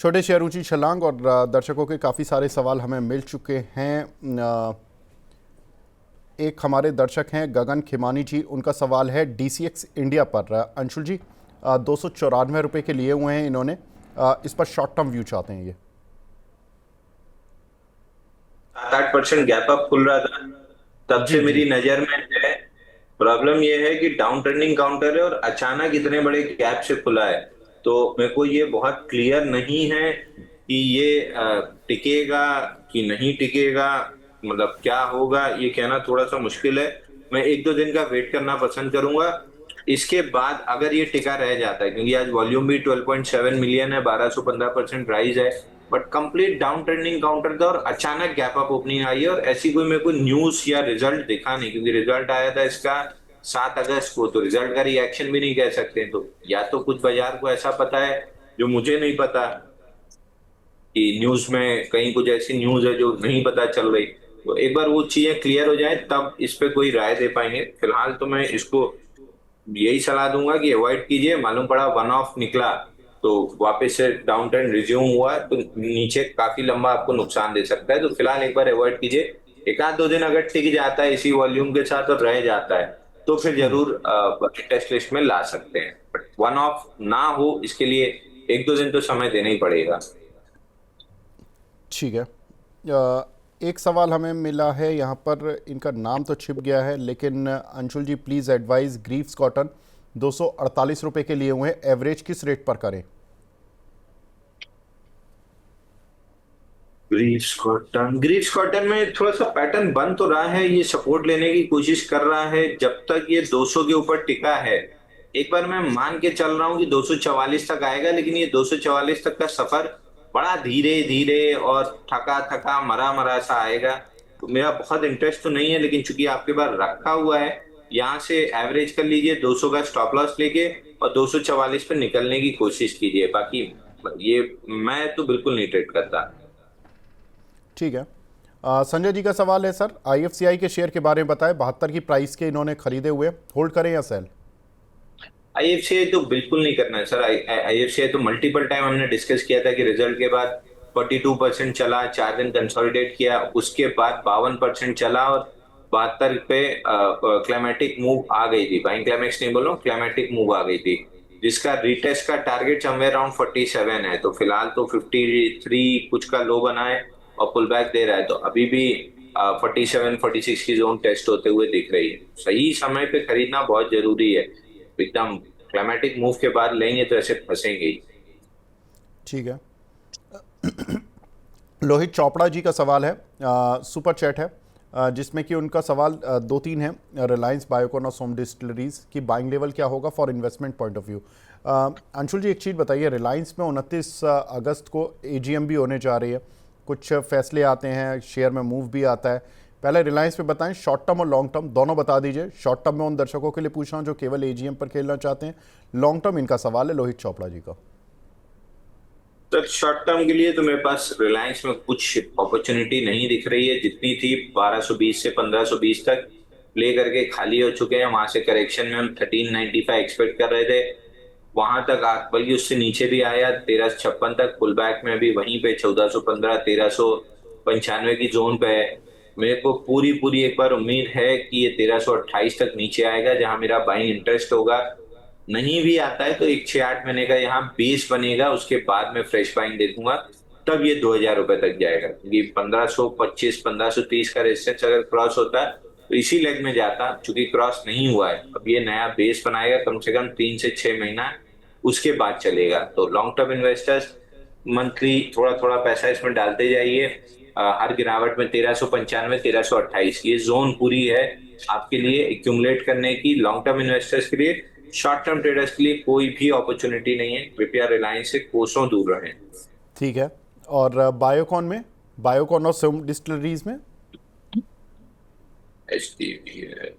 छोटे शेयर ऊंची छलांग और दर्शकों के काफ़ी सारे सवाल हमें मिल चुके हैं। एक हमारे दर्शक हैं गगन खिमानी जी, उनका सवाल है डीसीएक्स इंडिया पर। अंशुल जी, 294 रुपये के लिए हुए हैं इन्होंने, इस पर शॉर्ट टर्म व्यू चाहते हैं ये। 7-8% गैप अप खुल रहा था, तब से जी जी। मेरी नजर में है। प्रॉब्लम यह है कि डाउन ट्रेंडिंग काउंटर है और अचानक इतने बड़े गैप से खुला है। तो मेरे को ये बहुत क्लियर नहीं है कि ये टिकेगा कि नहीं टिकेगा। मतलब क्या होगा ये कहना थोड़ा सा मुश्किल है। मैं 1-2 दिन का वेट करना पसंद करूंगा। इसके बाद अगर ये टिका रह जाता है, क्योंकि आज वॉल्यूम भी 12.7 मिलियन है, 1215% राइज है, but complete down trending counter था और अचानक गैप अप ओपनिंग आई है। और ऐसी कोई मेरे को न्यूज या रिजल्ट दिखा नहीं, क्योंकि रिजल्ट आया था इसका 7 अगस्त को, तो रिजल्ट का रिएक्शन भी नहीं कह सकते। तो या तो कुछ बाजार को ऐसा पता है जो मुझे नहीं पता, कि न्यूज में कहीं कुछ ऐसी न्यूज है जो नहीं पता चल रही। तो एक बार वो चीजें क्लियर हो जाए तब इस पे कोई राय दे पाएंगे। फिलहाल तो मैं इसको यही सलाह दूंगा कि अवॉइड कीजिए। मालूम पड़ा वन ऑफ निकला तो वापस से डाउन ट्रेंड रिज्यूम हुआ तो नीचे काफी लंबा आपको नुकसान दे सकता है। तो फिलहाल एक बार अवॉइड कीजिए। 1-2 दिन अगर टिक जाता है इसी वॉल्यूम के साथ और रह जाता है तो फिर जरूर टेस्ट लिस्ट में ला सकते हैं, बट वन ऑफ ना हो इसके लिए 1-2 दिन तो समय देना ही पड़ेगा। ठीक है। एक सवाल हमें मिला है यहाँ पर, इनका नाम तो छिप गया है, लेकिन अंशुल जी प्लीज़ एडवाइस ग्रीव्स कॉटन 248 रुपये के लिए हुए हैं, एवरेज किस रेट पर करें? ग्रीव्स कॉटन में थोड़ा सा पैटर्न बन तो रहा है, ये सपोर्ट लेने की कोशिश कर रहा है। जब तक ये 200 के ऊपर टिका है, एक बार मैं मान के चल रहा हूँ कि 244 तक आएगा, लेकिन ये 244 तक का सफर बड़ा धीरे धीरे और थका थका मरा मरा सा आएगा। तो मेरा बहुत इंटरेस्ट तो नहीं है, लेकिन चूंकि आपके पास रखा हुआ है, यहाँ से एवरेज कर लीजिए 200 का स्टॉप लॉस लेके और 244 पे निकलने की कोशिश कीजिए। बाकी ये मैं तो बिल्कुल नहीं ट्रेड करता। ठीक है। संजय जी का सवाल है, सर आईएफसीआई के शेयर के बारे में बताएं, 72 की प्राइस के इन्होंने खरीदे हुए, होल्ड करें या सेल? आईएफसीआई तो बिल्कुल नहीं करना है सर। आईएफसीआई तो मल्टीपल टाइम हमने डिस्कस किया था कि रिजल्ट के बाद 42% चला, 4 दिन कंसोलिडेट किया, उसके बाद 52% चला और 72 पे क्लाइमेटिक मूव आ गई थी। बाइंग क्लाइमेक्स नहीं बोल रहा हूँ, क्लाइमेटिक मूव आ गई थी, जिसका रिटेस्ट का टारगेट समवेयर अराउंड 47 है। तो फिलहाल तो 53 कुछ का लो बना है और पुल बैक दे रहा है। तो अभी भी 47-46 की जोन टेस्ट होते हुए दिख रही है। सही समय पे खरीदना बहुत जरूरी है। एकदम क्लाइमेटिक मूव के बाद लेंगे तो ऐसे फंसेंगे ही। ठीक है। लोहित चोपड़ा जी का सवाल है, सुपर चैट है, जिसमें कि उनका सवाल दो तीन है। रिलायंस बायोकॉन और सोम डिस्टिलरीज की बाइंग लेवल क्या होगा for investment point of view? Anshul ji एक चीज़ बताइए, रिलायंस में 29 अगस्त को एजीएम भी होने जा रही है, कुछ फैसले आते हैं, शेयर में मूव भी आता है। पहले रिलायंस पे बताएं, शॉर्ट टर्म और लॉन्ग टर्म दोनों बता दीजिए। शॉर्ट टर्म में उन दर्शकों के लिए पूछ रहा हूँ जो केवल एजीएम पर खेलना चाहते हैं, लॉन्ग टर्म इनका सवाल है लोहित चोपड़ा जी का। सर शॉर्ट टर्म के लिए तो मेरे पास रिलायंस में कुछ अपॉर्चुनिटी नहीं दिख रही है। जितनी थी 1220 से 1520 तक प्ले करके खाली हो चुके हैं। वहां से करेक्शन में हम 1395 एक्सपेक्ट कर रहे थे, वहां तक बल्कि उससे नीचे भी आया 1356 तक। पुल बैक में भी वहीं पे 1415 1395 की जोन पे है। मेरे को पूरी पूरी एक बार उम्मीद है कि ये 1328 तक नीचे आएगा, जहां मेरा बाइंग इंटरेस्ट होगा। नहीं भी आता है तो एक 6-8 महीने का यहाँ बेस बनेगा, उसके बाद मैं फ्रेश बाइंग देखूंगा। तब ये 2000 रुपए तक जाएगा, क्योंकि 1525 1530 का रेजिस्टेंस अगर क्रॉस होता है तो इसी लेग में जाता। चूंकि क्रॉस नहीं हुआ है, अब ये नया बेस बनाएगा, कम से कम 3 से 6 महीना उसके बाद चलेगा। तो लॉन्ग टर्म इन्वेस्टर्स मंथली थोड़ा थोड़ा पैसा इसमें डालते जाइए। हर गिरावट में 1395 1328 ये जोन पूरी है आपके लिए एक्यूमुलेट करने की। लॉन्ग टर्म इन्वेस्टर्स के लिए, शॉर्ट टर्म ट्रेडर्स के लिए कोई भी अपॉर्चुनिटी नहीं है। कृपया रिलायंस से कोसों दूर रहें। ठीक है। और बायोकॉन में, बायोकॉन और सोम डिस्टिलरीज में? एच डी बी है।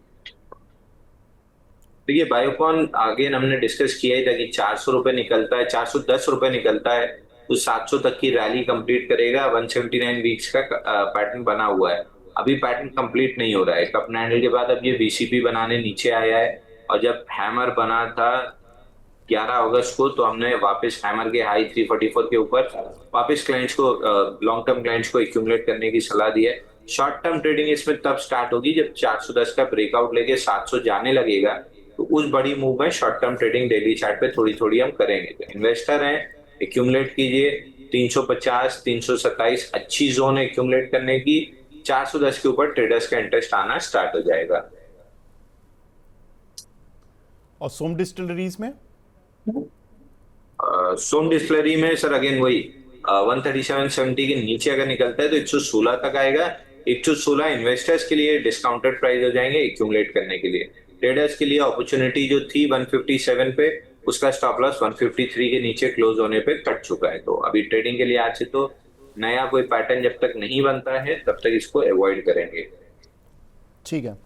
देखिए बायोकॉन आगे हमने डिस्कस किया ही था कि 400 रुपए निकलता है, 410 रुपए निकलता है तो 700 तक की रैली कंप्लीट करेगा। 179 वीक्स का पैटर्न बना हुआ है। अभी पैटर्न कंप्लीट नहीं हो रहा है। कप हैंडल के बाद अब ये वीसीपी बनाने नीचे आया है, और जब हैमर बना था 11 अगस्त को, तो हमने वापस हैमर के हाई 344 के ऊपर वापस क्लाइंट्स को, लॉन्ग टर्म क्लाइंट्स को एक्यूमुलेट करने की सलाह दी है। शॉर्ट टर्म ट्रेडिंग इसमें तब स्टार्ट होगी जब 410 का ब्रेकआउट लेके 700 जाने लगेगा, तो उस बड़ी मूव में short term trading daily chart पे थोड़ी थोड़ी हम करेंगे। तो इन्वेस्टर हैं, एक्यूमुलेट कीजिए। 350 327 अच्छी जोन है एक्यूमुलेट करने की। 410 के ऊपर ट्रेडर्स का इंटरेस्ट आना स्टार्ट हो जाएगा। और सोम डिस्टिलरीज में सोम डिस्टिलरी में सर अगेन वही 137.70 के नीचे अगर निकलता है तो 116 तक आएगा। 116 इन्वेस्टर्स के लिए डिस्काउंटेड प्राइस हो जाएंगे एक्यूमुलेट करने के लिए। ट्रेडर्स के लिए अपॉर्चुनिटी जो थी 157 पे, उसका स्टॉप लॉस 153 के नीचे क्लोज होने पे कट चुका है। तो अभी ट्रेडिंग के लिए आज से तो नया कोई पैटर्न जब तक नहीं बनता है तब तक इसको अवॉइड करेंगे। ठीक है।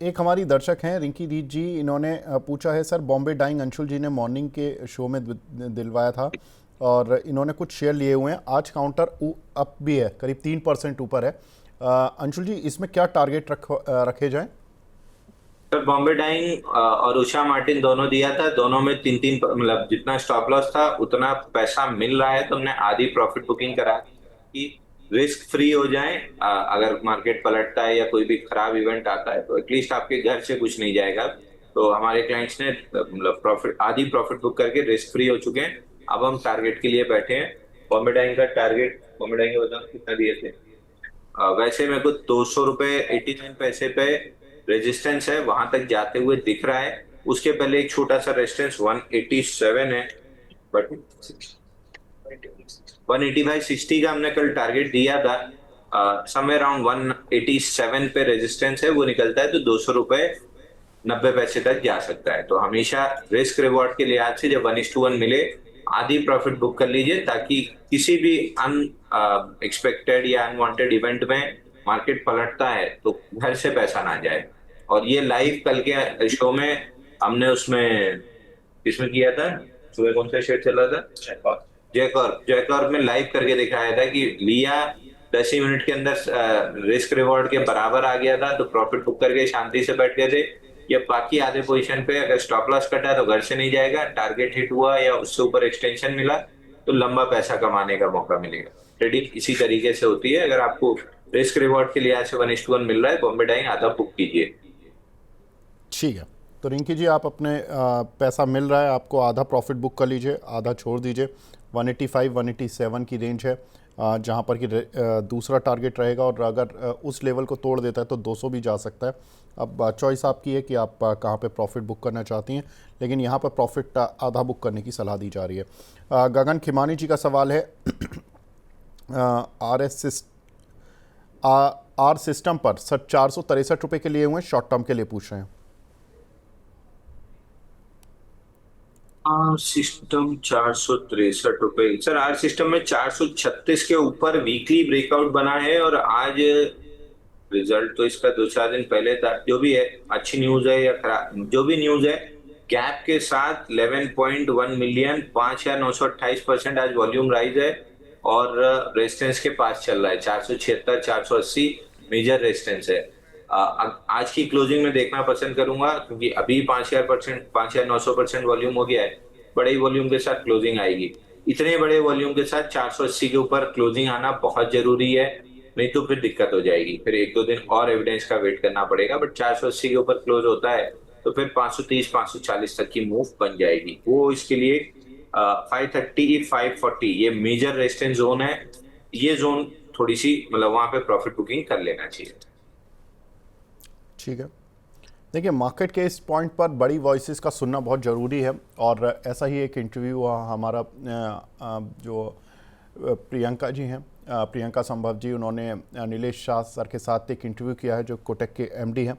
एक हमारी दर्शक हैं रिंकी रीत जी, इन्होंने पूछा है सर, बॉम्बे डाइंग अंशुल जी ने मॉर्निंग के शो में दिलवाया था और इन्होंने कुछ शेयर लिए हुए हैं। आज काउंटर अप भी है, करीब 3% ऊपर है। अंशुल जी, इसमें क्या टारगेट रखे जाएं? सर बॉम्बे डाइंग और उषा मार्टिन दोनों दिया था, दोनों में 3-3 मतलब जितना स्टॉप लॉस था उतना पैसा मिल रहा है, तो हमने आधी प्रॉफिट बुकिंग करा कि रिस्क फ्री हो जाए। अगर मार्केट पलटता है या कोई भी खराब इवेंट आता है तो एटलीस्ट आपके घर से कुछ नहीं जाएगा। तो हमारे क्लाइंट्स ने मतलब प्रॉफिट, आधी प्रॉफिट बुक करके रिस्क फ्री हो चुके हैं। अब हम टारगेट के लिए बैठे हैं। बॉम्बे डाइंग का टारगेट, बॉम्बे डाइंग के बताओ कितना दिए थे। वैसे मेरे को 200 रुपए 89 पैसे पे रेजिस्टेंस है, वहां तक जाते हुए दिख रहा है। उसके पहले एक छोटा सा रेजिस्टेंस 187 है, बट 185.60 का हमने कल टारगेट दिया था। समवेयर अराउंड 187 पे रेजिस्टेंस है, वो निकलता है तो 200 रुपए 90 पैसे तक जा सकता है। तो हमेशा रिस्क रिवॉर्ड के लिहाज से जब 1:1 मिले आधी प्रॉफिट बुक कर लीजिए, ताकि किसी भी एक्सपेक्टेड या अनवांटेड इवेंट में मार्केट पलटता है तो घर से पैसा ना जाए। और ये लाइव कल के शो में हमने उसमें किसमें किया था, सुबह कौन सा शेयर चला था, जयकॉर्प में लाइव करके दिखाया था कि लिया 10 ही मिनट के अंदर रिस्क रिवॉर्ड के बराबर आ गया था, तो प्रॉफिट बुक करके शांति से बैठ गए थे। या बाकी आधे पोजीशन पे अगर स्टॉप लॉस कटा तो घर से नहीं जाएगा, टारगेट हिट हुआ या उससे ऊपर एक्सटेंशन मिला तो लंबा पैसा कमाने का मौका मिलेगा। ट्रेडिंग इसी तरीके से होती है। अगर आपको रिस्क रिवॉर्ड के लिहाज से 1:1 मिल रहा है, बॉम्बे डाइंग आधा बुक कीजिए। ठीक है। तो रिंकी जी, आप अपने पैसा मिल रहा है, आपको आधा प्रॉफिट बुक कर लीजिए, आधा छोड़ दीजिए। 185 187 की रेंज है जहां पर कि दूसरा टारगेट रहेगा, और अगर उस लेवल को तोड़ देता है तो 200 भी जा सकता है। अब चॉइस आपकी है कि आप कहां पे प्रॉफिट बुक करना चाहती हैं, लेकिन यहां पर प्रॉफिट आधा बुक करने की सलाह दी जा रही है। गगन खिमानी जी का सवाल है आर सिस्टम पर सर 463 रुपये के लिए हुए, शॉर्ट टर्म के लिए पूछ रहे हैं। आर सिस्टम 463 रुपए, सर आर सिस्टम में 436 के ऊपर वीकली ब्रेकआउट बना है, और आज रिजल्ट तो इसका 2-4 दिन पहले था। जो भी है, अच्छी न्यूज है या खराब, जो भी न्यूज है, गैप के साथ 11.1 मिलियन 5,928% आज वॉल्यूम राइज है, और रेजिस्टेंस के पास चल रहा है। 476 480 मेजर रेजिस्टेंस है। आज की क्लोजिंग में देखना पसंद करूंगा, क्योंकि अभी 5,900% वॉल्यूम हो गया है। बड़े वॉल्यूम के साथ क्लोजिंग आएगी। इतने बड़े वॉल्यूम के साथ 480 के ऊपर क्लोजिंग आना बहुत जरूरी है, नहीं तो फिर दिक्कत हो जाएगी। फिर 1-2 दिन और एविडेंस का वेट करना पड़ेगा। बट 480 के ऊपर क्लोज होता है तो फिर 530 540 तक की मूव बन जाएगी। वो इसके लिए 530 540 ये मेजर रेजिस्टेंस जोन है। ये जोन थोड़ी सी मतलब वहां पे प्रॉफिट बुकिंग कर लेना चाहिए। ठीक है। देखिए, मार्केट के इस पॉइंट पर बड़ी वॉइसेस का सुनना बहुत ज़रूरी है, और ऐसा ही एक इंटरव्यू हुआ हमारा जो प्रियंका जी हैं, प्रियंका संभव जी, उन्होंने नीलेश शाह सर के साथ एक इंटरव्यू किया है जो कोटक के एमडी हैं।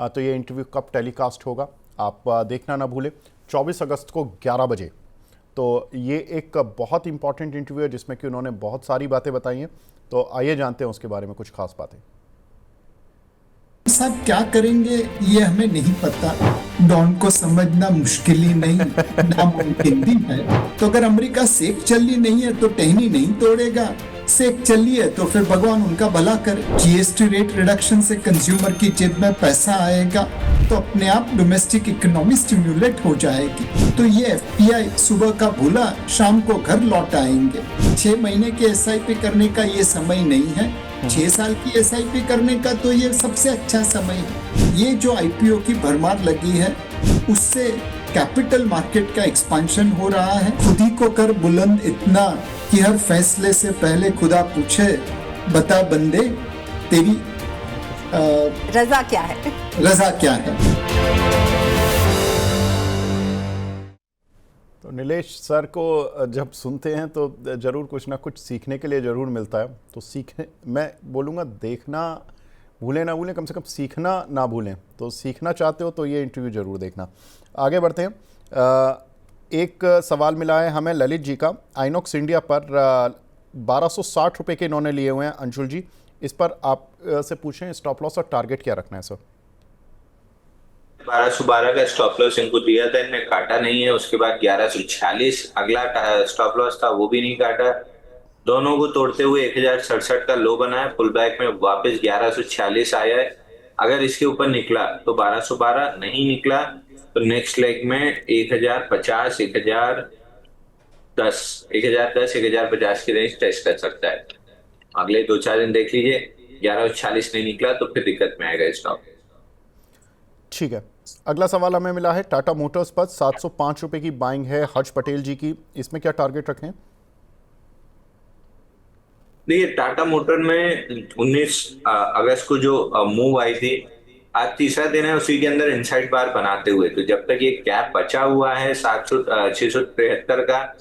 तो ये इंटरव्यू कब टेलीकास्ट होगा आप देखना ना भूलें, 24 अगस्त को 11 बजे। तो ये एक बहुत इंपॉर्टेंट इंटरव्यू है जिसमें कि उन्होंने बहुत सारी बातें बताई हैं। तो आइए जानते हैं उसके बारे में कुछ खास बातें। साहब क्या करेंगे ये हमें नहीं पता, डॉन को समझना मुश्किल ही नहीं नामुमकिन भी है। तो अगर अमेरिका सेक चलनी नहीं है तो टहनी नहीं तोड़ेगा। से चलिए तो फिर भगवान उनका भला करे। जीएसटी रेट रिडक्शन से कंज्यूमर की जेब में पैसा आएगा तो अपने आप डोमेस्टिक इकोनॉमी स्टिम्युलेट हो जाएगी। तो ये एफपीआई सुबह का भूला शाम को घर लौट आएंगे। 6 महीने के एसआईपी करने का ये समय नहीं है, 6 साल की एसआईपी करने का तो ये सबसे अच्छा समय है। ये जो आईपीओ की भरमार लगी है उससे कैपिटल मार्केट का एक्सपेंशन हो रहा है। खुद ही को कर बुलंद इतना कि हर फैसले से पहले खुदा पूछे, बता बंदे तेरी रजा क्या है? रजा क्या है। तो नीलेश सर को जब सुनते हैं तो ज़रूर कुछ ना कुछ सीखने के लिए ज़रूर मिलता है। तो सीखने, मैं बोलूँगा देखना भूलें ना भूलें, कम से कम सीखना ना भूलें। तो सीखना चाहते हो तो ये इंटरव्यू ज़रूर देखना। आगे बढ़ते हैं। एक सवाल मिला है हमें ललित जी का। आइनॉक्स इंडिया पर 1260 रुपये के इन्होंने लिए हुए हैं अंशुल जी। इस पर आप से पूछें स्टॉप लॉस और टारगेट क्या रखना है सर? 1212 का स्टॉप लॉस इनको दिया था, इनने काटा नहीं है। उसके बाद 1146 अगला स्टॉप लॉस था, वो भी नहीं काटा। दोनों को तोड़ते हुए 1067 का लो बना है, पुल बैक में वापस 1146 आया है। अगर इसके ऊपर निकला तो 1212, नहीं निकला तो नेक्स्ट लेग में 1050, 1010, 1050 की रेंज टेस्ट कर सकता है। अगले 2-4 दिन देख लीजिए, 1146 नहीं निकला तो फिर दिक्कत में आएगा स्टॉक। ठीक है। अगला सवाल हमें मिला है टाटा मोटर्स पर 705 रुपये की बाइंग है हर्ष पटेल जी की। इसमें क्या टारगेट रखें? देखिए, टाटा मोटर में 19 अगस्त को जो मूव आई थी, आज तीसरा दिन है उसी के अंदर इनसाइड बार बनाते हुए। तो जब तक ये गैप बचा हुआ है 673 का,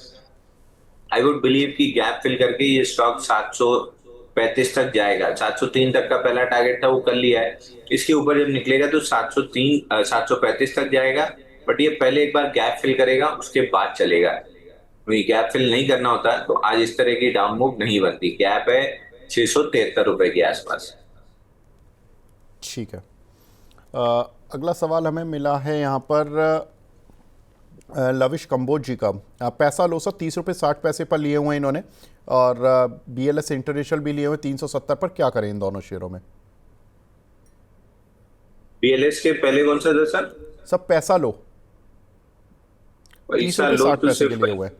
आई वुड बिलीव कि गैप फिल करके ये स्टॉक 735 तक जाएगा। 703 तक का पहला टारगेट था, वो कर लिया है। इसके ऊपर जब निकलेगा तो 735 तक जाएगा। बट ये पहले एक बार गैप फिल करेगा, उसके बाद चलेगा। गैप फिल नहीं करना होता तो आज इस तरह की डाउन मूव नहीं बनती। गैप है 673 रुपए के आसपास। ठीक है। अगला सवाल हमें मिला है यहाँ पर लविश कंबोज जी का। पैसा लो सर 30 रुपये 60 पैसे पर लिए हुए हैं इन्होंने, और BLS इंटरनेशनल भी लिए हुए 370 पर। क्या करें इन दोनों शेयरों में? BLS के पहले कौन सा था सर? सब पैसा लो 30 पैसा रुपये लो 60 तो पैसे के सिर्फ लिए हुए हैं।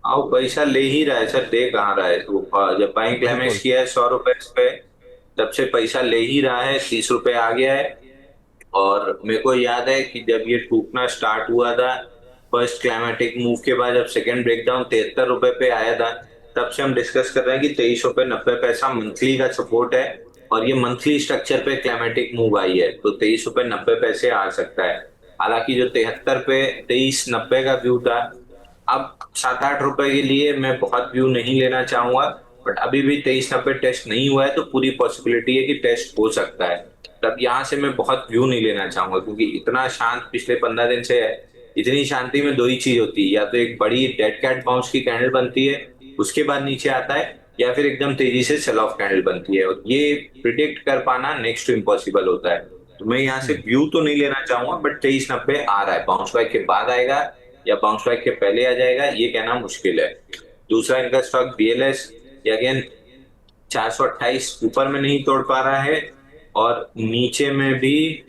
आओ, पैसा ले ही रहा है सर, दे कहाँ रहा है? तो जब बाइंग क्लाइमेक्स बिल्कुल। किया है 100 रुपए पे, तब से पैसा ले ही रहा है। 30 रुपए आ गया है। और मेरे को याद है कि जब ये टूटना स्टार्ट हुआ था फर्स्ट क्लाइमेटिक मूव के बाद, जब सेकंड ब्रेकडाउन 73 रुपए पे आया था, तब से हम डिस्कस कर रहे हैं कि 23 रुपए 90 पैसा मंथली का सपोर्ट है। और ये मंथली स्ट्रक्चर पे क्लाइमेटिक मूव आई है, तो 23 रुपए 90 पैसे आ सकता है। हालांकि जो 73 पे 23.90 का व्यू था, अब 7-8 रुपए के लिए मैं बहुत व्यू नहीं लेना चाहूंगा। बट अभी भी 23.90 टेस्ट नहीं हुआ है, तो पूरी पॉसिबिलिटी है कि टेस्ट हो सकता है। तब यहाँ से मैं बहुत व्यू नहीं लेना चाहूंगा, क्योंकि इतना शांत पिछले 15 दिन से है। इतनी शांति में दो ही चीज होती है, या तो एक बड़ी डेड कैट बाउंस की कैंडल बनती है, उसके बाद नीचे आता है, या फिर एकदम तेजी से सेल ऑफ कैंडल बनती है। और ये प्रिडिक्ट कर पाना नेक्स्ट टू इम्पॉसिबल होता है। तो मैं यहाँ से व्यू तो नहीं लेना चाहूंगा, बट 23.90 आ रहा है। बाउंस बैक के बाद आएगा या बाउंस बैक के पहले आ जाएगा, ये कहना मुश्किल है। दूसरा इनका स्टॉक BLS, ये अगेन 428 ऊपर में नहीं तोड़ पा रहा है, और नीचे में भी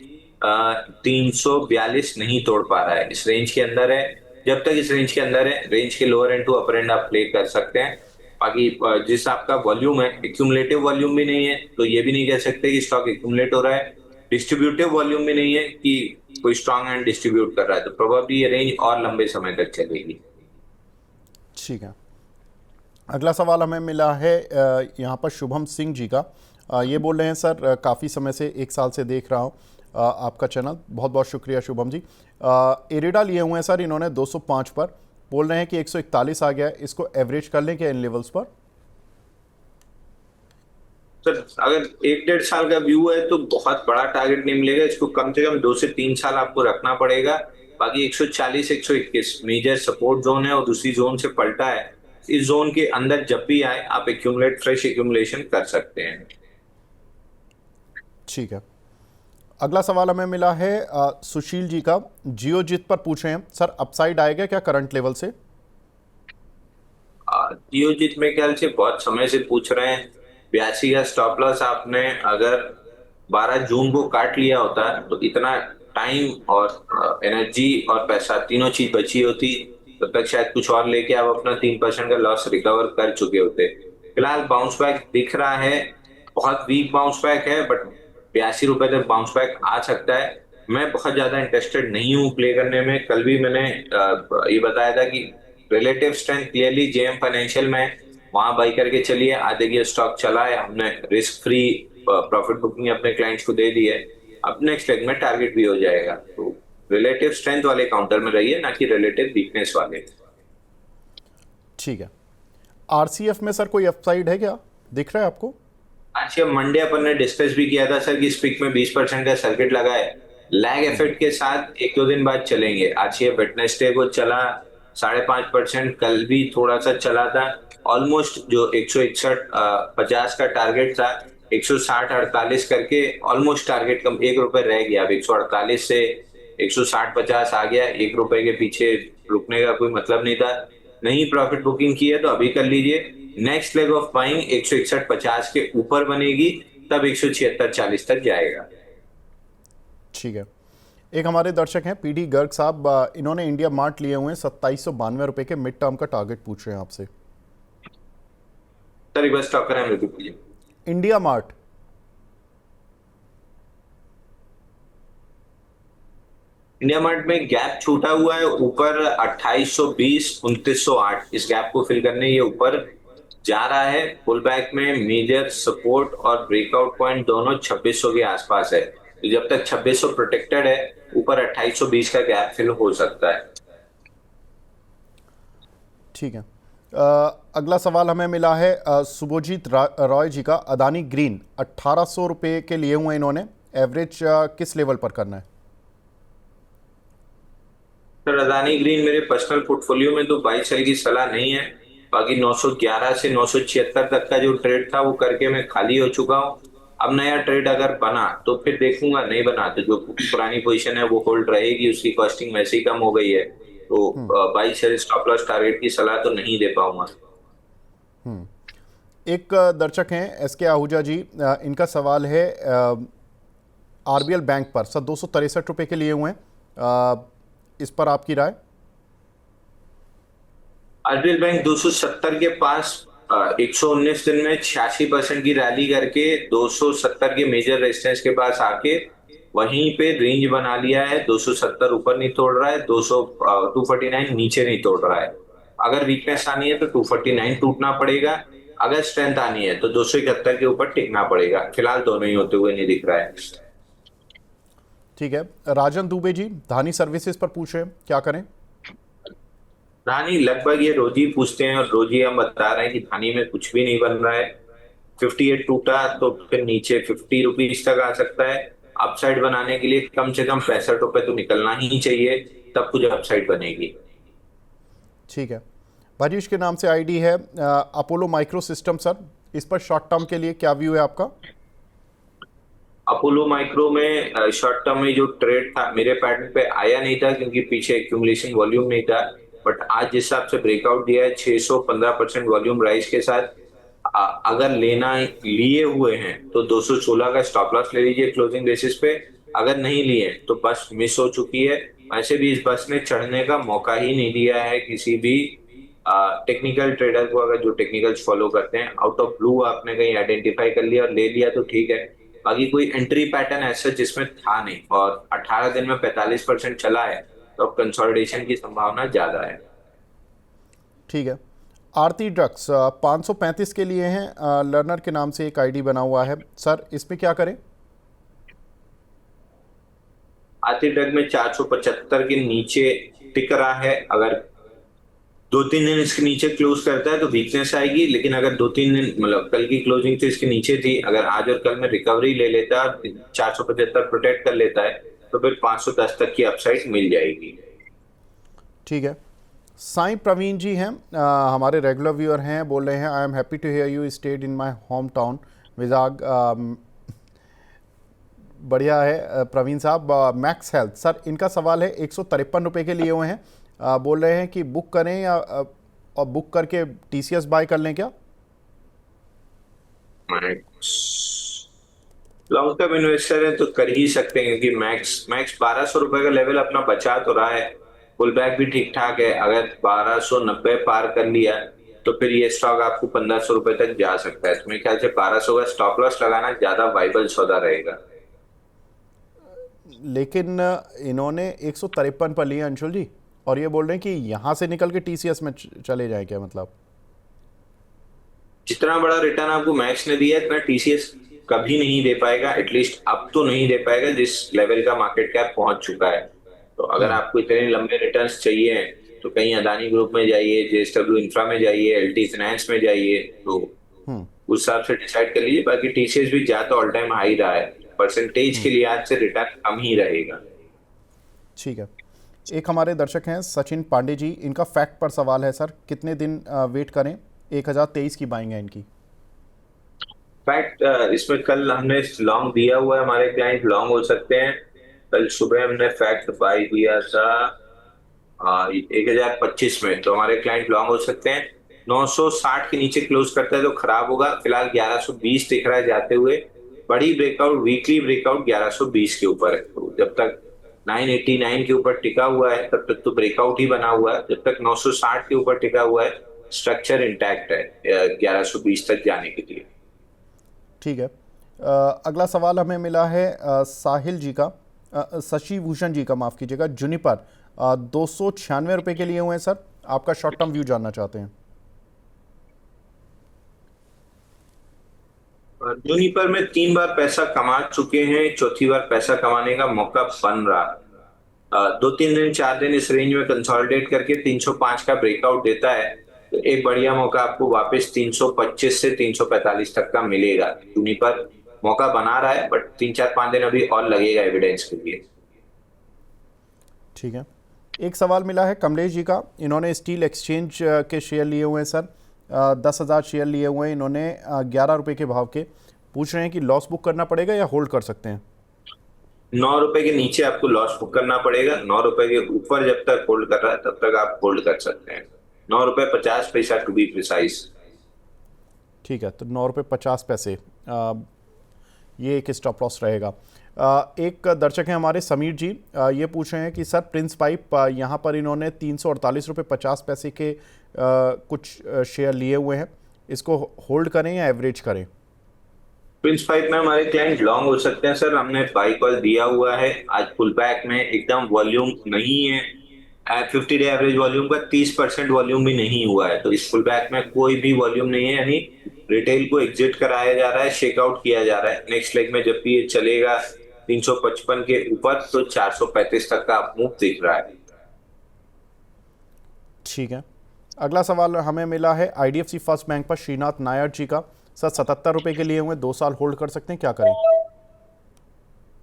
342 नहीं तोड़ पा रहा है। इस रेंज के अंदर है। जब तक इस रेंज के अंदर है, रेंज के lower end to upper end आप प्ले कर सकते हैं। बाकी जिस आपका वॉल्यूम है, एक्यूमुलेटिव वॉल्यूम भी नहीं है, तो ये भी नहीं कह सकते कि स्टॉक एक्यूमुलेट हो रहा है। डिस्ट्रीब्यूटिव वॉल्यूम भी नहीं है कि कोई स्ट्रॉन्ग हैंड डिस्ट्रीब्यूट कर रहा है, तो प्रोबेबली ये रेंज और लंबे समय तक चलेगी। ठीक है। अगला सवाल हमें मिला है यहाँ पर शुभम सिंह जी का। ये बोल रहे हैं सर काफ़ी समय से 1 साल से देख रहा हूँ आपका चैनल। बहुत बहुत शुक्रिया शुभम जी। एरिडा लिए हुए हैं सर इन्होंने 205 पर, बोल रहे हैं कि 141 आ गया है, इसको एवरेज कर लें क्या इन लेवल्स पर? सर अगर 1-1.5 साल का व्यू है तो बहुत बड़ा टारगेट नहीं मिलेगा। इसको कम से कम 2 से 3 साल आपको रखना पड़ेगा। बाकी 140-121 मेजर सपोर्ट जोन है, और दूसरी जोन से पलटा है। इस जोन के अंदर जब भी आए आप फ्रेश एक्यूमुलेशन कर सकते हैं। ठीक है। अगला सवाल हमें मिला है सुशील जी का। जियोजित पर पूछ रहे हैं सर अपसाइड आएगा क्या करंट लेवल से? जियोजीत मेरे ख्याल से बहुत समय से पूछ रहे हैं। 82 का स्टॉप लॉस आपने अगर 12 जून को काट लिया होता तो इतना टाइम और एनर्जी और पैसा तीनों चीज बची होती, तब तक शायद कुछ और लेके आप अपना 3% का लॉस रिकवर कर चुके होते। फिलहाल बाउंस बैक दिख रहा है, बहुत वीक बाउंस बैक है, बट 82 रुपए तक बाउंस बैक आ सकता है। मैं बहुत ज्यादा इंटरेस्टेड नहीं हूँ प्ले करने में। कल भी मैंने ये बताया था कि relative strength clearly JM financial में है, वहां बाई करके चलिए। आधे की स्टॉक चला है, हमने रिस्क फ्री प्रॉफिट बुकिंग अपने क्लाइंट्स को दे दी है। अब नेक्स्ट लेग में टारगेट भी हो जाएगा। तो रिलेटिव स्ट्रेंथ वाले काउंटर में रहिए, ना कि रिलेटिव वीकनेस वाले। ठीक है। आरसीएफ में सर कोई अपसाइड है क्या, दिख रहा है आपको? आज ये मंडे अपन ने डिस्कस भी किया था सर कि स्पिक में 20% का सर्किट लगा है, लैग इफेक्ट के साथ 1-2 दिन बाद चलेंगे। आज ये वेडनेसडे को चला 5.5%, कल भी थोड़ा सा चला था। ऑलमोस्ट जो 161.50 का टारगेट था 160.48 करके ऑलमोस्ट टारगेट कम 1 रुपए रह गया। अब 148 से 160.50 आ गया, 1 रुपए के पीछे रुकने का कोई मतलब नहीं था। नहीं प्रॉफिट बुकिंग की है तो अभी कर लीजिए। नेक्स्ट लेग ऑफ बाइंग 161.50 के ऊपर बनेगी, तब 176.40 तक जाएगा। ठीक है। एक हमारे दर्शक हैं पीडी गर्ग साहब, इन्होंने इंडिया मार्ट लिए हुए हैं 2792 रुपए के, मिड टर्म का टारगेट पूछ रहे हैं आपसे। सर एक बार स्टॉक करें, रिपीट कीजिए। India mart. इंडिया मार्ट में गैप छूटा हुआ है ऊपर 2820 2908, इस गैप को फिल करने ये ऊपर जा रहा है। पुल बैक में मेजर सपोर्ट और ब्रेकआउट पॉइंट दोनों 2600 के आसपास है। तो जब तक 2600 प्रोटेक्टेड है, ऊपर 2820 का गैप फिल हो सकता है। ठीक है। अगला सवाल हमें मिला है सुभोजीत रॉय जी का। अदानी ग्रीन 1800 रुपये के लिए हुए इन्होंने, एवरेज किस लेवल पर करना है? सर अदानी ग्रीन मेरे पर्सनल पोर्टफोलियो में तो बाई सेल की सलाह नहीं है। बाकी 911 से 976 तक का जो ट्रेड था वो करके मैं खाली हो चुका हूँ। अब नया ट्रेड अगर बना तो फिर देखूंगा, नहीं बना तो जो पुरानी पोजीशन है वो होल्ड रहेगी। उसकी कॉस्टिंग वैसे ही कम हो गई है, तो buy sell stop loss target की सलाह तो नहीं दे पाऊंगा। एक दर्शक हैं एसके आहूजा जी, इनका सवाल है आरबीएल बैंक पर। सर 263 रुपये के लिए हुए हैं, इस पर आपकी राय? आरबीएल बैंक 270 के पास 119 दिन में 86% की रैली करके 270 के मेजर रेजिस्टेंस के पास आके वहीं पे रेंज बना लिया है। 270 ऊपर नहीं तोड़ रहा है, 249 नीचे नहीं तोड़ रहा है। अगर वीकनेस आनी है तो 249 टूटना पड़ेगा, अगर स्ट्रेंथ आनी है तो 271 के ऊपर टिकना पड़ेगा। फिलहाल दोनों ही होते हुए नहीं दिख रहा है। ठीक है। राजन दुबे जी धानी सर्विसेज पर पूछ रहे हैं, क्या करें? धानी लगभग ये रोज ही पूछते हैं और रोज ही हम बता रहे हैं कि धानी में कुछ भी नहीं बन रहा है। 58 टूटा तो फिर नीचे 50 रुपीज तक आ सकता है। अपसाइड बनाने के लिए कम से कम 65 रुपए तो निकलना ही चाहिए, तब कुछ अपसाइड बनेगी। ठीक है। भाजीश के नाम से आईडी है अपोलो माइक्रो सिस्टम। सर इस पर शॉर्ट टर्म के लिए क्या व्यू है आपका? अपोलो माइक्रो में शॉर्ट टर्म में जो ट्रेड था मेरे पैटर्न पे आया नहीं था क्योंकि पीछे एक्यूमुलेशन वॉल्यूम नहीं था, बट आज जिस हिसाब से ब्रेकआउट दिया है 615% वॉल्यूम राइज के साथ, अगर लेना लिए हुए हैं तो 216 का स्टॉप लॉस ले लीजिए क्लोजिंग बेसिस पे। अगर नहीं लिए तो बस मिस हो चुकी है। वैसे भी इस बस ने चढ़ने का मौका ही नहीं दिया है किसी भी टेक्निकल ट्रेडर को। अगर जो टेक्निकल्स फॉलो करते हैं, आउट ऑफ ब्लू आपने कहीं आइडेंटिफाई कर लिया और ले लिया तो ठीक है, बाकी कोई एंट्री पैटर्न ऐसा जिसमें था नहीं। और 18 दिन में 45% चला है तो कंसोलिडेशन की संभावना ज्यादा है। ठीक है। आरती ड्रग्स 535 के लिए हैं, लर्नर के नाम से एक आईडी बना हुआ है। सर इसमें क्या करें? आरती ड्रग में 475 के नीचे टिक रहा है। अगर 2-3 दिन इसके नीचे क्लोज करता है तो वीकनेस आएगी, लेकिन अगर 2-3 दिन मतलब कल की क्लोजिंग तो इसके नीचे थी, अगर आज और कल में रिकवरी ले लेता है 475 प्रोटेक्ट कर लेता है तो फिर 510 तक की अपसाइड मिल जाएगी। ठीक है। साईं प्रवीण जी हैं, हमारे रेगुलर व्यूअर हैं, बोल रहे हैं I am happy to hear you stayed in my home town Vizag. बढ़िया है प्रवीण साहब। मैक्स हेल्थ, सर इनका सवाल है 153 रुपये के लिए हुए हैं, बोल रहे हैं कि बुक करें या और बुक करके टीसीएस बाय कर लें क्या? लॉन्ग टर्म इन्वेस्टर है तो कर ही सकते हैं, क्योंकि मैक्स मैक्स 1200 रुपए का लेवल अपना बचा तो रहा है, पुल बैक भी ठीक ठाक है। अगर 1290 पार कर लिया तो फिर ये स्टॉक आपको 1500 रुपए तक जा सकता है। तो मेरे ख्याल से 1200 का स्टॉप लॉस लगाना ज्यादा वाइबल सौदा रहेगा। लेकिन इन्होंने 153 पर लिया अंशुल जी, और ये बोल रहे हैं कि यहाँ से निकल के टीसीएस में चले जाए क्या? मतलब जितना बड़ा रिटर्न आपको मैक्स ने दिया है इतना टीसीएस कभी नहीं दे पाएगा, एटलीस्ट अब तो नहीं दे पाएगा जिस लेवल का मार्केट कैप पहुंच चुका है। तो अगर आपको इतने लंबे रिटर्न्स चाहिए तो कहीं अदानी ग्रुप में जाइए, जेएसडब्ल्यू इंफ्रा में जाइए, एलटी फाइनेंस में जाइए, तो उस हिसाब से डिसाइड कर लीजिए। बाकी टीसीएस भी ज्यादा ऑल टाइम हाई रहा है, परसेंटेज के लिहाज से रिटर्न कम ही रहेगा। ठीक है। एक हमारे दर्शक हैं सचिन पांडे जी, इनका फैक्ट पर सवाल है सर, कितने दिन वेट करें? 1023 की बाइंग है इनकी। फैक्ट इसमें कल हमने लॉन्ग दिया हुआ है, हमारे क्लाइंट लॉन्ग हो सकते हैं। कल सुबह हमने फैक्ट बाई दिया था 1025 में, तो हमारे क्लाइंट लॉन्ग हो सकते हैं। 960 के नीचे क्लोज करता है तो खराब होगा। फिलहाल 1120 दिख रहा है जाते हुए। बड़ी ब्रेकआउट, वीकली ब्रेकआउट 1120 के ऊपर है। तो जब तक 989 के ऊपर टिका हुआ है तब तक तो ब्रेकआउट ही बना हुआ है। जब तक 960 के ऊपर टिका हुआ है स्ट्रक्चर इंटैक्ट है 1120 तक जाने के लिए। ठीक है। अगला सवाल हमें मिला है साहिल जी का, शशि भूषण जी का, माफ़ कीजिएगा, जूनिपर 296 रुपये के लिए हुए हैं सर। आपका शॉर्ट टर्म व्यू जानना चाहते हैं। जूनिपर में 3 बार पैसा कमा चुके हैं, चौथी बार पैसा कमाने का मौका बन रहा। 2-3 दिन 4 दिन इस रेंज में कंसोलिडेट करके 305 का ब्रेकआउट देता है तो एक बढ़िया मौका आपको वापस 325 से 345 तक का मिलेगा। जूनिपर मौका बना रहा है, बट 3-4-5 दिन अभी और लगेगा एविडेंस के लिए। ठीक है। एक सवाल मिला है कमलेश जी का, इन्होंने स्टील एक्सचेंज के शेयर लिए हुए हैं सर, 10,000 शेयर लिए हुए हैं इन्होंने 11 रुपये के भाव के। पूछ रहे हैं कि लॉस बुक करना पड़ेगा या होल्ड कर सकते हैं? 9 रुपए के नीचे आपको लॉस बुक करना पड़ेगा। 9 रुपए के ऊपर जब तक होल्ड कर रहा है तब तक आप होल्ड कर सकते हैं। 9 रुपए 50 पैसा टू बी प्रिसाइज। ठीक है, तो 9 रुपये 50 पैसे ये एक स्टॉप लॉस रहेगा। एक दर्शक हैं हमारे समीर जी, ये पूछ रहे हैं कि सर प्रिंस पाइप यहाँ पर इन्होंने 348 रुपये 50 पैसे के कुछ शेयर लिए हुए हैं, इसको होल्ड करें या एवरेज करें? प्रिंस पाइप में हमारे क्लाइंट लॉन्ग हो सकते हैं सर। हमने बाई कॉल दिया हुआ है। आज पुल बैक में एकदम वॉल्यूम नहीं है। 50 डे एवरेज वॉल्यूम का 30% वॉल्यूम भी नहीं हुआ है। तो इस पुल बैक में कोई भी वॉल्यूम नहीं है, यानी रिटेल को एग्जिट कराया जा रहा है, शेकआउट किया जा रहा है। नेक्स्ट लेग में जब भी ये चलेगा 355 के ऊपर तो 435 तक का मूव दिख रहा है। ठीक है। अगला सवाल हमें मिला है आईडीएफसी फर्स्ट बैंक पर श्रीनाथ नायर जी का, सर 77 रुपये के लिए हुए, 2 साल होल्ड कर सकते हैं, क्या करें?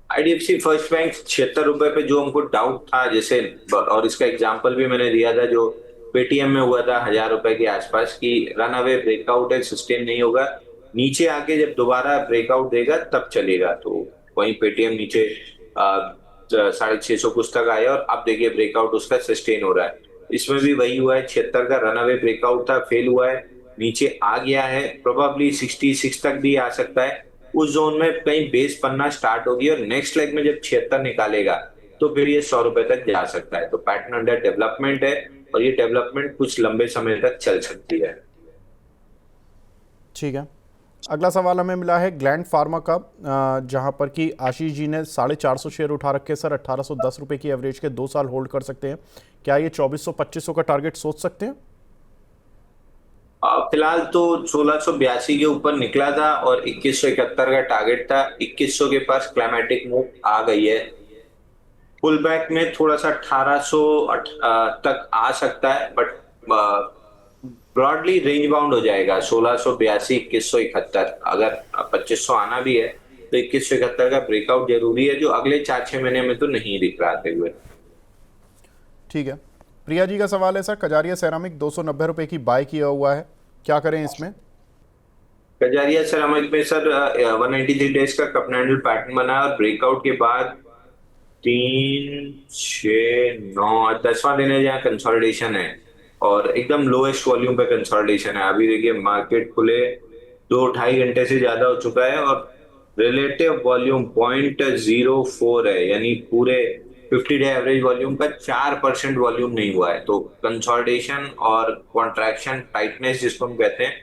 आईडीएफसी फर्स्ट बैंक 76 रुपए पे जो हमको डाउट था, जैसे, और इसका एग्जांपल भी मैंने दिया था जो पेटीएम में हुआ था 1000 रुपए के आसपास की रन अवे ब्रेकआउट है, सस्टेन नहीं होगा। नीचे आके जब दोबारा ब्रेकआउट देगा तब चलेगा। तो वहीं पेटीएम नीचे 650 कुछ तक आया और अब देखिए ब्रेकआउट उसका सस्टेन हो रहा है। इसमें भी वही हुआ है, 76 का रन अवे ब्रेकआउट था, फेल हुआ है, नीचे आ गया है, प्रोबेबली 66 तक भी आ सकता है। उस जोन में कहीं बेस बनना स्टार्ट होगी और नेक्स्ट लेग में जब 76 निकालेगा तो फिर ये 100 रुपए तक जा सकता है। तो पैटर्न अंडर डेवलपमेंट है और ये डेवलपमेंट कुछ लंबे समय तक चल सकती है। ठीक है। अगला सवाल हमें मिला है ग्लैंड फार्मा का, जहां पर कि आशीष जी ने 450 शेयर उठा रखे सर, 1810 रुपये की एवरेज के, 2 साल होल्ड कर सकते हैं, क्या ये 2400-2500 का टारगेट सोच सकते हैं? फिलहाल तो 1682 के ऊपर निकला था और 2171 का टारगेट था। 2100 के पास क्लाइमेटिक मूव आ गई है। पुल बैक में थोड़ा सा 1800 तक आ सकता है, बट ब्रॉडली रेंज बाउंड हो जाएगा 1682 2171। अगर 2500 आना भी है तो 2171 का ब्रेकआउट जरूरी है, जो अगले 4-6 महीने में तो नहीं दिख रहा आते हुए। ठीक है। प्रिया जी का सवाल है सर, कजारिया सेरामिक 290 रुपये की बाय किया हुआ है, क्या करें इसमें? कजारिया सेरामिक में सर 193 डेज का कप हैंडल पैटर्न बना और ब्रेकआउट के बाद 3, 6, 9, 10वां दिन है जहाँ कंसोलिडेशन है। और एकदम लोएस्ट वॉल्यूम पे कंसोलिडेशन है। अभी देखिए मार्केट खुले 2-2.5 घंटे से ज्यादा हो चुका है और रिलेटिव वॉल्यूम 0.04 है, यानी पूरे 50 डे एवरेज वॉल्यूम का 4% वॉल्यूम नहीं हुआ है। तो कंसोलिडेशन और कॉन्ट्रैक्शन टाइटनेस जिसको हम कहते हैं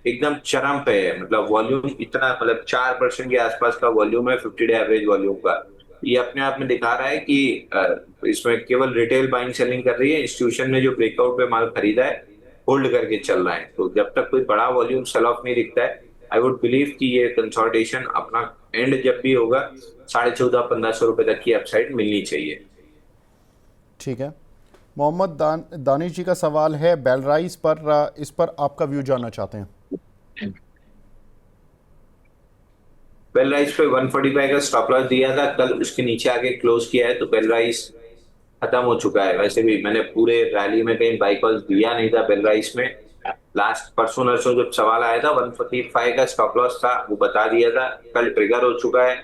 एकदम चरम पे है। मतलब वॉल्यूम इतना, मतलब 4% के आसपास का वॉल्यूम है 50 डे एवरेज वॉल्यूम का। ये अपने आप में दिखा रहा है कि इसमें केवल रिटेल बाइंग सेलिंग कर रही है, इंस्टीट्यूशन ने जो ब्रेकआउट पे माल खरीदा है होल्ड करके चल रहा है। तो जब तक कोई बड़ा वॉल्यूम सेल ऑफ नहीं दिखता है, आई वुड बिलीव कि ये कंसोलिडेशन अपना एंड जब भी होगा 14,500-1,500 रुपए तक की अपसाइड मिलनी चाहिए। ठीक है। मोहम्मद दानिश जी का सवाल है बेलराइस पर, इस पर आपका व्यू जानना चाहते हैं। बेलराइस पे 145 का स्टॉप लॉस दिया था, कल उसके नीचे आके क्लोज किया है, तो बेलराइस खत्म हो चुका है। वैसे भी मैंने पूरे रैली में कहीं बाई कॉल दिया नहीं था बेलराइस में। लास्ट परसों नरसों जब सवाल आया था 145 का स्टॉप लॉस था, वो बता दिया था, कल ट्रिगर हो चुका है,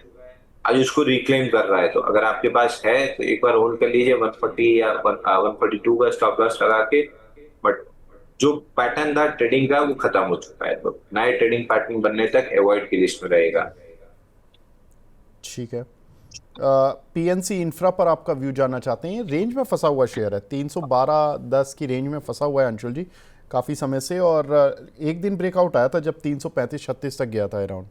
आज उसको रिक्लेम कर रहा है। तो अगर आपके पास है तो एक बार होल्ड कर लीजिए 140 या 142 का स्टॉप लॉस लगा के। बट जो पैटर्न था ट्रेडिंग का वो खत्म हो चुका है, तो नए ट्रेडिंग पैटर्न बनने तक अवॉइड की लिस्ट में रहेगा। ठीक है। पीएनसी इंफ्रा पर आपका व्यू जानना चाहते हैं। रेंज में फंसा हुआ शेयर है, 312.10 की रेंज में फंसा हुआ है अंशुल जी काफ़ी समय से, और एक दिन ब्रेकआउट आया था जब 335-36 तक गया था अराउंड।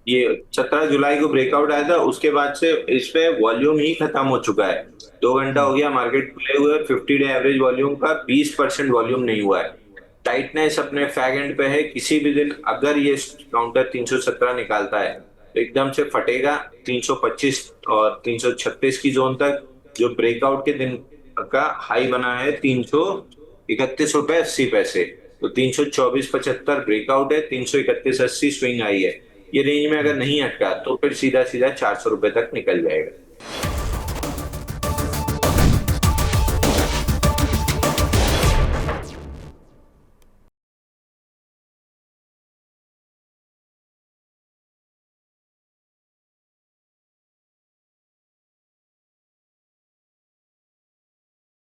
ये 17 जुलाई को ब्रेकआउट आया था, उसके बाद से इस पे वॉल्यूम ही खत्म हो चुका है। 2 घंटा हो गया मार्केट खुले हुए, 50 डे एवरेज वॉल्यूम का 20% वॉल्यूम नहीं हुआ है। टाइटनेस अपने फैग एंड पे है। किसी भी दिन अगर ये काउंटर 317 निकालता है तो एकदम से फटेगा 325 और 336 की जोन तक। जो ब्रेकआउट के दिन का हाई बना है 331.80 रुपए, तो 324.75 ब्रेकआउट है, 331.80 स्विंग आई है। ये रेंज में अगर नहीं अटका तो फिर सीधा सीधा 400 रुपए तक निकल जाएगा।